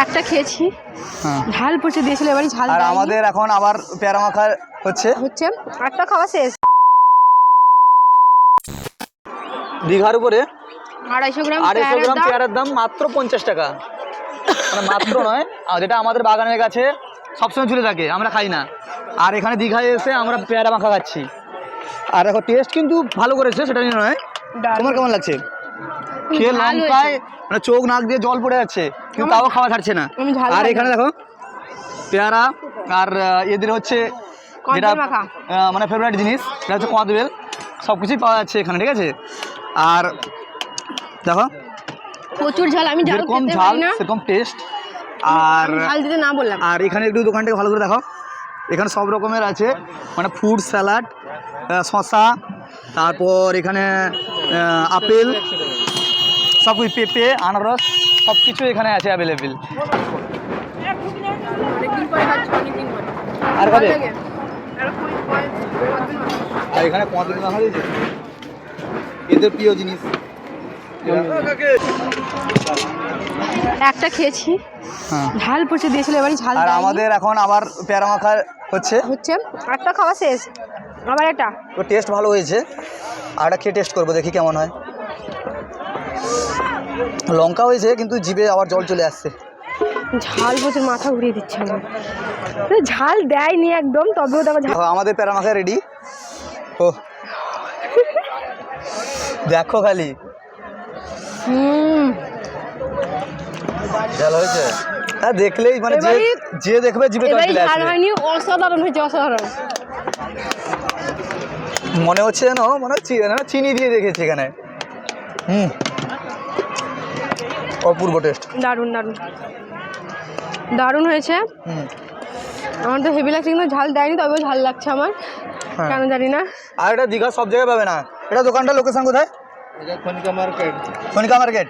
একটা খেয়েছি, ঝাল পড়ছে দিয়েছিল, এবারে ঝাল আর দেয়নি। আমাদের এখন আবার পেয়ারা মাখা হচ্ছে একটা খাওয়া শেষ। দীঘার উপরে 250 গ্রাম পেয়ারার দাম মাত্র 50 টাকা, মানে মাত্র নয়, আর যেটা আমাদের বাগানের কাছে সবসময় ঝুলে থাকে, আমরা খাই না। আর এখানে দীঘায় এসে আমরা পেয়ারা মাখা খাচ্ছি। আর দেখো টেস্ট কিন্তু ভালো করেছে, সেটা নিয়ে নয়। তোমার কেমন লাগছে? খেয়ে লঙ্কায় মানে চোখ নাক দিয়ে জল পড়ে যাচ্ছে, কিন্তু তাও খাওয়া ছাড়ছে না। আর এখানে দেখো পেয়ারা আর এদের হচ্ছে যেটা মানে ফেভারিট জিনিস, সেটা হচ্ছে কদবেল, সব কিছুই পাওয়া যাচ্ছে এখানে, ঠিক আছে? আর দেখো প্রচুর ঝাল, আমি ঝাল যেরকম খেতে ঝাল পারি না, সেরকম টেস্ট। আর ঝাল দিতে না বললাম। আর এখানে একটু দোকানটাকে ভালো করে দেখো, এখানে সব রকমের আছে, মানে ফ্রুট স্যালাড, শসা, তারপর এখানে আপেল, সব কিছু, পেঁপে, আনারস, সব কিছু এখানে আছে অ্যাভেলেবেল। আর কবে আর এখানে কদিন রাখা দিয়েছে এদের প্রিয় জিনিস। একটা খেয়েছি, ঝাল পড়ছে দিয়েছিল, এবারে ঝাল আর দেয়নি। আমাদের এখন আবার পেয়ারা মাখা হচ্ছে একটা খাওয়া শেষ, আবার এটা তো টেস্ট ভালো হয়েছে। আর একটা খেয়ে টেস্ট করবো, দেখি কেমন হয়। লঙ্কা হয়েছে কিন্তু জিভে আবার জল চলে আসছে, ঝাল প্রচুর, মাথা ঘুরিয়ে দিচ্ছে আমার। ঝাল দেয়নি একদম, তবেও দেখো ঝাল। আমাদের পেয়ারা মাখা রেডি। ও দেখো খালি ঝাল হয়েছে, হ্যাঁ দেখলেই মানে যে দেখবে জিভে জল চলে আসবে। অসাধারণ হয়েছে, অসাধারণ। মনে হচ্ছে যেন চিনি দিয়ে দেখেছি এখানে। অপূর্ব টেস্ট, দারুণ দারুণ দারুণ হয়েছে। আমার তো হেভি লাগছে, কিন্তু ঝাল দেয়নি, তবেও ঝাল লাগছে আমার, কেন জানি না। আর এটা দীঘা সব জায়গায় পাবে না। এটা দোকানটা লোকেশন কোথায়? খনিকা মার্কেট।